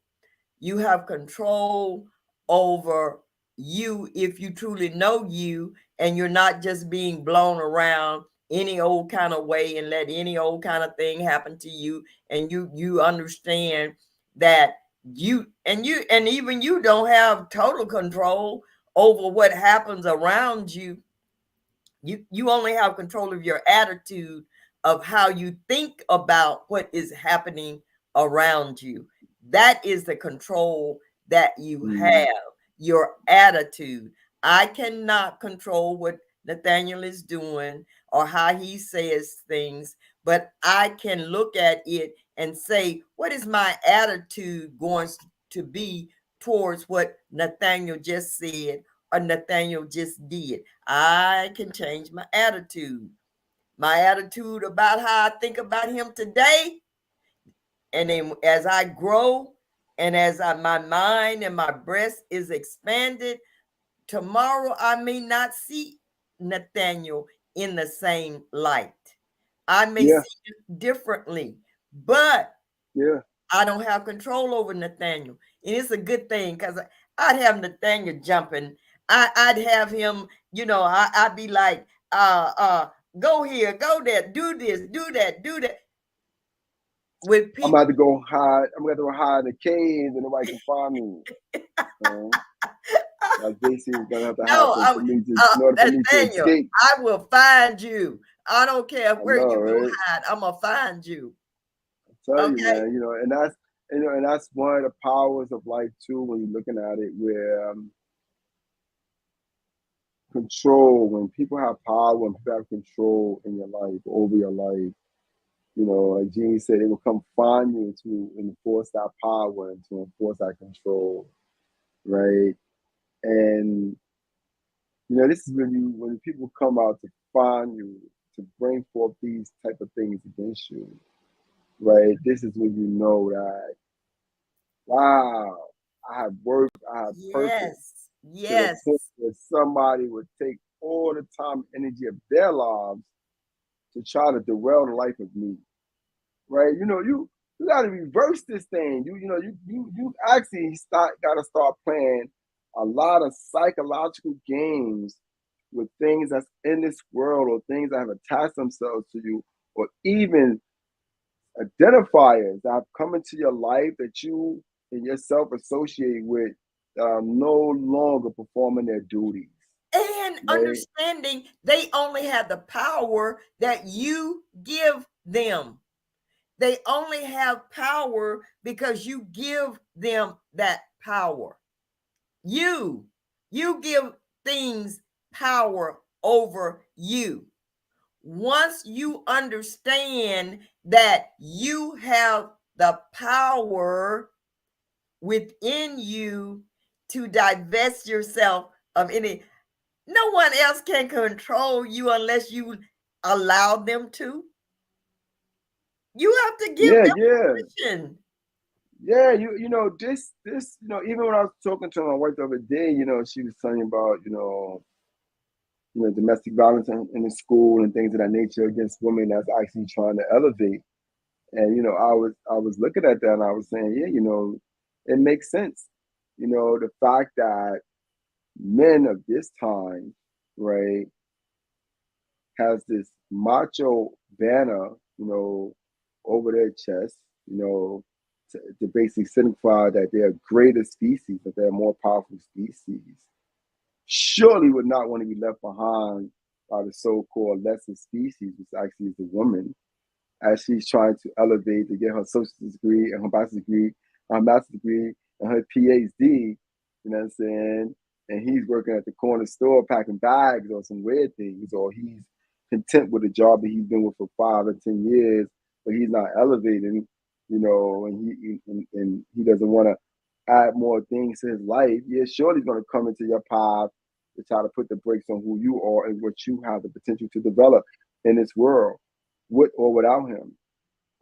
You have control over you if you truly know you, and you're not just being blown around any old kind of way and let any old kind of thing happen to you. And you understand that you and even you don't have total control over what happens around you. You only have control of your attitude, of how you think about what is happening around you. That is the control that you Mm-hmm. have, your attitude. I cannot control what Nathaniel is doing or how he says things, but I can look at it and say, what is my attitude going to be towards what Nathaniel just said or Nathaniel just did? I can change my attitude. My attitude about how I think about him today. And then as I grow and my mind and my breast is expanded, tomorrow I may not see Nathaniel in the same light. I may Yeah, see it differently, but yeah. I don't have control over Nathaniel. And it's a good thing because I'd have Nathaniel jumping. I'd have him, I'd be like, go here, go there, do this, do that, do that with I'm about people. to go hide. I'm going to go hide in the cave and nobody can find me. Um, that's basically what's gonna have to No, happen for me to, in order for me to Nathaniel, escape. I will find you. I don't care I where know, you go right? hide. I'm gonna find you. I tell you, Okay. man. And that's one of the powers of life too. When you're looking at it, where control, when people have power, when people have control in your life, over your life, like Jeannie said, it will come find you to enforce that power and to enforce that control, right? And this is when people come out to find you, to bring forth these type of things against you, right? This is when you know that wow, I have work, I have purpose Yes. to the point Yes. where somebody would take all the time, energy of their lives to try to derail the life of me. Right? You got to reverse this thing. You actually got to start playing a lot of psychological games with things that's in this world or things that have attached themselves to you, or even identifiers that have come into your life that you and yourself associate with, no longer performing their duties. And Right? understanding they only have the power that you give them. They only have power because you give them that power. You, you give things power over you. Once you understand that you have the power within you to divest yourself of any, no one else can control you unless you allow them to. You have to give Yeah, them yeah. permission. Yeah, this, even when I was talking to my wife the other day, she was telling me about, domestic violence in the school and things of that nature against women that's actually trying to elevate. And I was looking at that and I was saying, yeah, it makes sense. The fact that men of this time, right, has this macho banner, over their chest, to basically signify that they're a greater species, that they're a more powerful species, surely would not want to be left behind by the so-called lesser species, which actually is the woman, as she's trying to elevate to get her associate's degree and her master's degree and her PhD, you know what I'm saying? And he's working at the corner store packing bags or some weird things, or he's content with a job that he's been with for 5 or 10 years, but he's not elevating, and he doesn't want to add more things to his life. Yeah, sure, he's going to come into your path to try to put the brakes on who you are and what you have the potential to develop in this world, with or without him.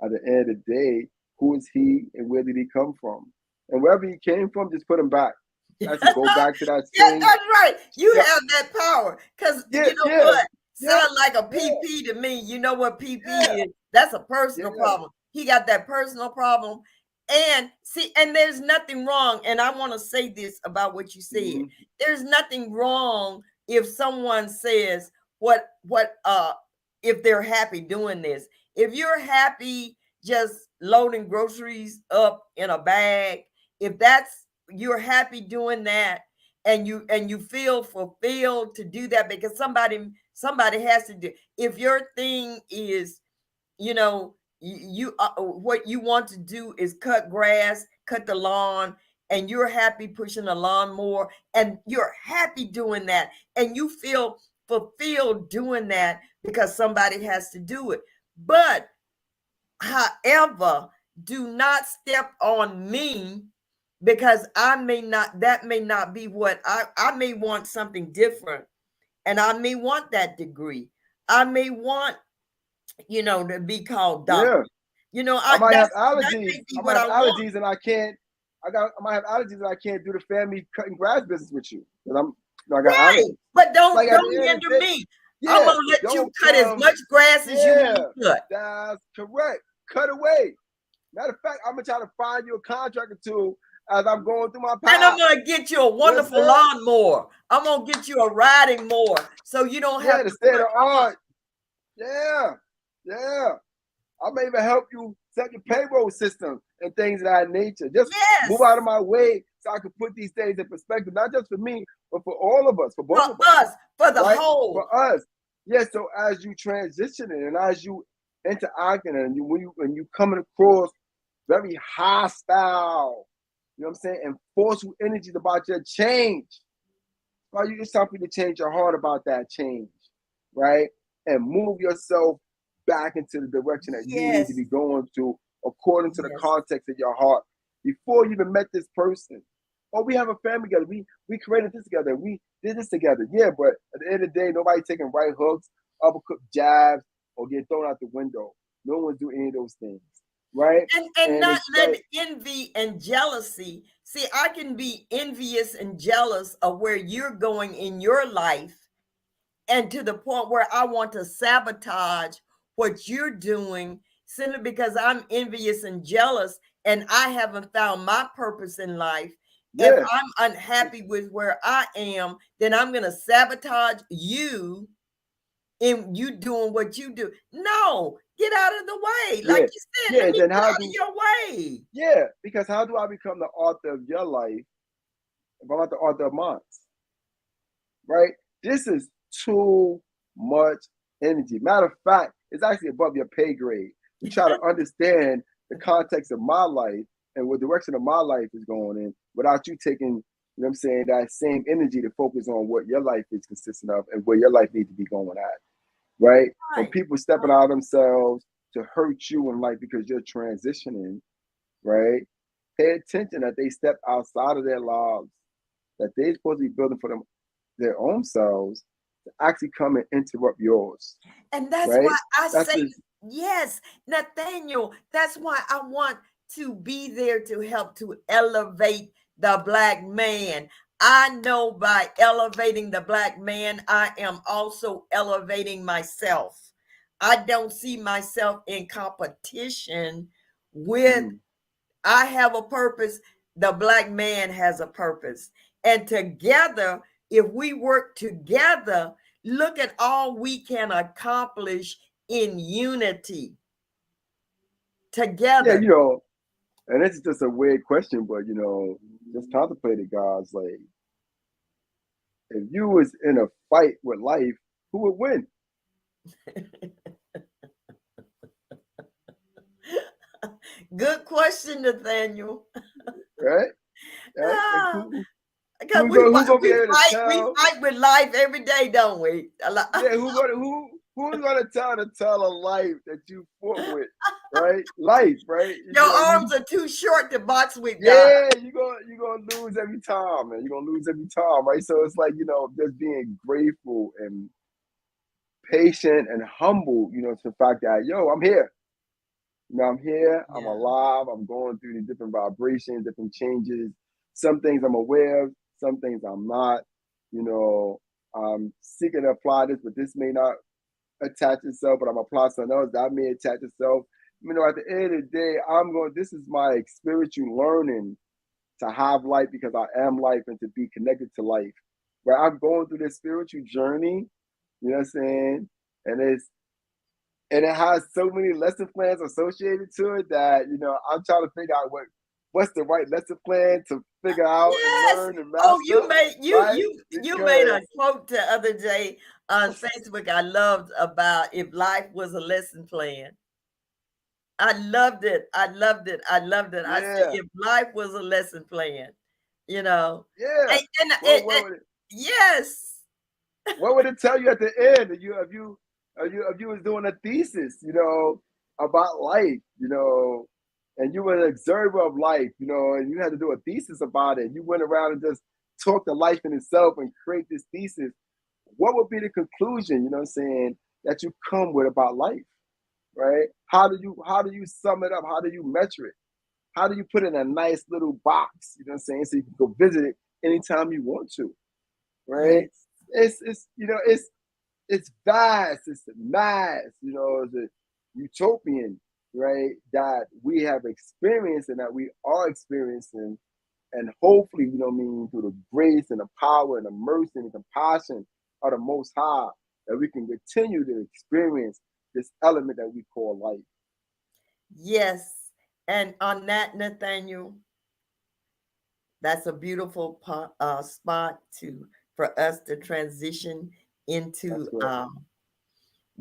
At the end of the day, who is he and where did he come from? And wherever he came from, just put him back. Actually, go back to that Yeah, same. that's right. You Yeah, have that power. Because yeah, you know yeah, what? yeah, Sound like a yeah, PP to me. You know what PP yeah, is? That's a personal yeah. problem. He got that personal problem. And see, and there's nothing wrong. And I want to say this about what you said. Mm-hmm. There's nothing wrong if someone says if they're happy doing this. If you're happy just loading groceries up in a bag, if that's you're happy doing that, and you feel fulfilled to do that because somebody has to do. If your thing is, you know, what you want to do is cut grass, cut the lawn, and you're happy pushing the lawnmower, and you're happy doing that, and you feel fulfilled doing that because somebody has to do it. But however, do not step on me because that may not be what I may want something different, and I may want that degree. I may want, to be called doctor. Yeah. I might have That allergies. may be I what might I have want. allergies, and I can't. I might have allergies, and I can't do the family cutting grass business with you. Because I got Right. allergies. But Like at the don't end of hinder the day, me. I'm yeah, gonna let you don't cut as come. much grass as you Yeah, want to cut. that's correct. Cut away. Matter of fact, I'm gonna try to find you a contractor too as I'm going through my And I'm path. gonna get you a You know what I'm wonderful saying? lawnmower. I'm gonna get you a riding mower so you don't Yeah, have the to state put of on. art. Yeah, yeah. I may even help you set your payroll system and things of that nature. Just move Yes. out of my way so I can put these things in perspective, not just for me, but for all of us, for For both of us, us, for the right? whole. For us. Yeah, so as you transitioning and as you interacting and when you coming across very hostile, you know what I'm saying, and forceful energies about your change. Well, it's time for you to change your heart about that change, right? And move yourself back into the direction that you need to Yes. be going to according to the Yes. context of your heart. Before you even met this person. Oh, we have a family together. We created this together. We did this together. Yeah, but at the end of the day, nobody taking right hooks, uppercut jabs, or get thrown out the window. No one's doing any of those things. right? And And not it's let like, envy and jealousy. See, I can be envious and jealous of where you're going in your life, and to the point where I want to sabotage what you're doing simply because I'm envious and jealous and I haven't found my purpose in life. If yeah, I'm unhappy with where I am, then I'm going to sabotage you in you doing what you do. No, get out of the way. Like yeah, you said, yeah. let And me then get how out of do, your way. yeah, because how do I become the author of your life if I'm not the author of mine? Right? This is too much energy. Matter of fact, it's actually above your pay grade to try to understand the context of my life and what direction of my life is going in without you taking, you know what I'm saying, that same energy to focus on what your life is consistent of and where your life needs to be going at. Right? When Right. people stepping out of themselves to hurt you in life because you're transitioning, right? Pay attention that they step outside of their lives that they're supposed to be building for them their own selves to actually come and interrupt yours, And that's right? why I That's say, just, yes, Nathaniel, that's why I want to be there to help to elevate the Black man. I know by elevating the Black man, I am also elevating myself. I don't see myself in competition with, mm, I have a purpose, the Black man has a purpose. And together, if we work together, look at all we can accomplish in unity yeah, together. and it's just a weird question, but just contemplate it, guys. Like, if you was in a fight with life, who would win, Good question, Nathaniel. right? Right? Like, Ah, who because who gonna be able to we tell? fight with life every day, don't we? Yeah, who's gonna tell a life that you fought with, right? Life, right? Your arms are too short to box with God. Yeah, you gonna lose every time, man. You're gonna lose every time, right? So it's like, just being grateful and patient and humble, to the fact that, I'm here. I'm here, I'm Yeah. alive, I'm going through these different vibrations, different changes. Some things I'm aware of, some things I'm not. You know, I'm seeking to apply this, but this may not attach itself, but I'm applying something else that may attach itself. At the end of the day, this is my spiritual learning to have life because I am life and to be connected to life. Where I'm going through this spiritual journey, you know what I'm saying? And it has so many lesson plans associated to it that, I'm trying to figure out what's the right lesson plan to figure out and Yes. learn and Oh, master, right? you made a Because quote the other day on Facebook I loved about if life was a lesson plan. I loved it. I loved it. I loved it. I said yeah, if life was a lesson plan, you know. yeah. And What what would it yes. what would it tell you at the end if you was doing a thesis, about life, and you were an observer of life, and you had to do a thesis about it. You went around and just talked to life in itself and create this thesis. What would be the conclusion, that you come with about life, right? How do you sum it up? How do you measure it? How do you put it in a nice little box, so you can go visit it anytime you want to, right? Yes. It's vast, it's mass, it's a utopian, right? That we have experienced and that we are experiencing. And hopefully, through the grace and the power and the mercy and the compassion of the Most High, that we can continue to experience this element that we call life. Yes. And on that, Nathaniel, that's a beautiful spot to for us to transition That's into correct.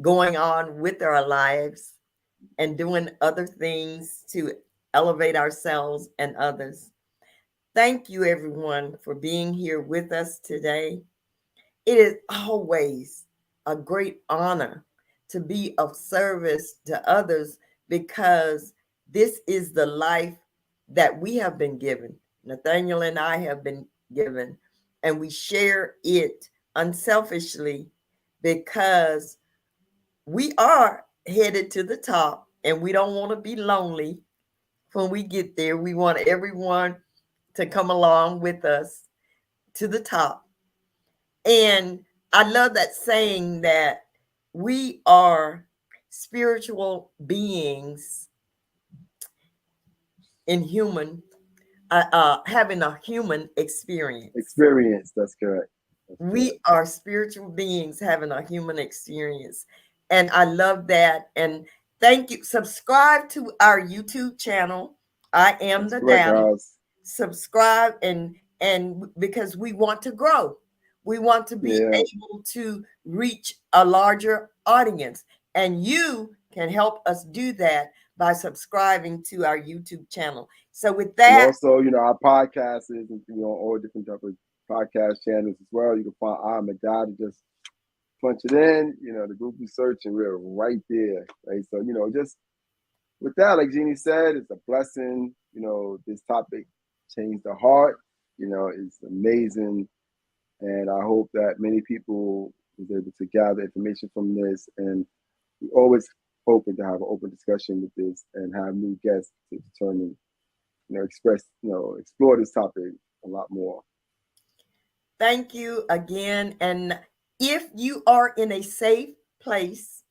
going on with our lives and doing other things to elevate ourselves and others. Thank you, everyone, for being here with us today. It is always a great honor to be of service to others because this is the life that we have been given. Nathaniel and I have been given, and we share it unselfishly because we are headed to the top. and we don't want to be lonely when we get there. We want everyone to come along with us to the top. And I love that saying that we are spiritual beings in human, having a human experience. Experience. That's correct. That's We correct. are spiritual beings having a human experience. And I love that. And thank you. Subscribe to our YouTube channel. I am That's the correct, data. guys. Subscribe, and because we want to grow. We want to be Yeah. able to reach a larger audience. And you can help us do that by subscribing to our YouTube channel. So with And that, also, our podcast is, all different type of podcast channels as well. You can find I'm a guy to just punch it in, the Google search, and we're right there. Right. So, just with that, like Jeannie said, it's a blessing. This topic changed the heart. It's amazing. And I hope that many people was able to gather information from this. And we always open to have an open discussion with this and have new guests to determine, explore this topic a lot more. thank you again. And if you are in a safe place,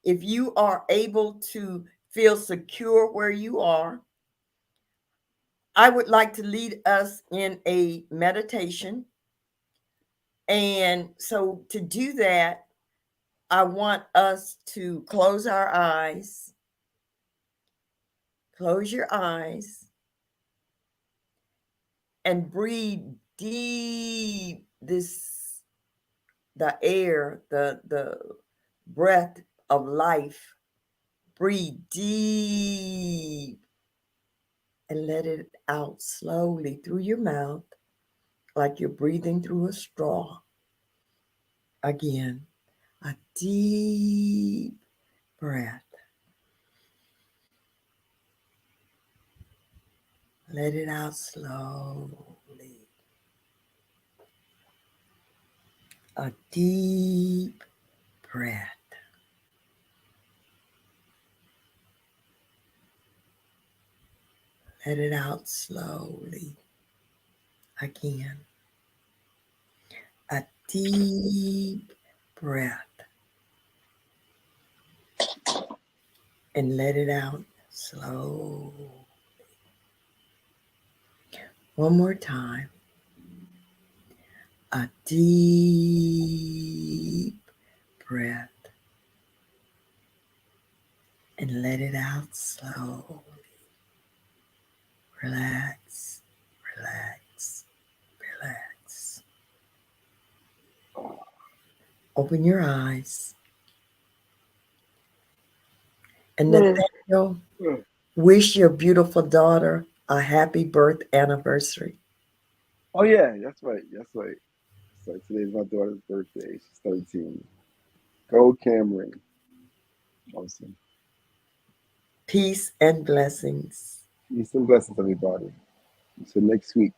if you are able to feel secure where you are, I would like to lead us in a meditation. And so to do that, I want us to close our eyes. Close your eyes and breathe deep the air, the breath of life. Breathe deep and let it out slowly through your mouth, like you're breathing through a straw. Again, a deep breath. Let it out slowly. A deep breath. Let it out slowly. Again, a deep breath. And let it out slow. One more time. A deep breath. And let it out slow. Relax, relax, relax. Open your eyes. And Nathaniel, wish your beautiful daughter a happy birth anniversary. Oh yeah, that's right. That's right. So today's my daughter's birthday. She's 13. Go Cameron. Awesome. Peace and blessings. Peace and blessings, everybody. Until next week.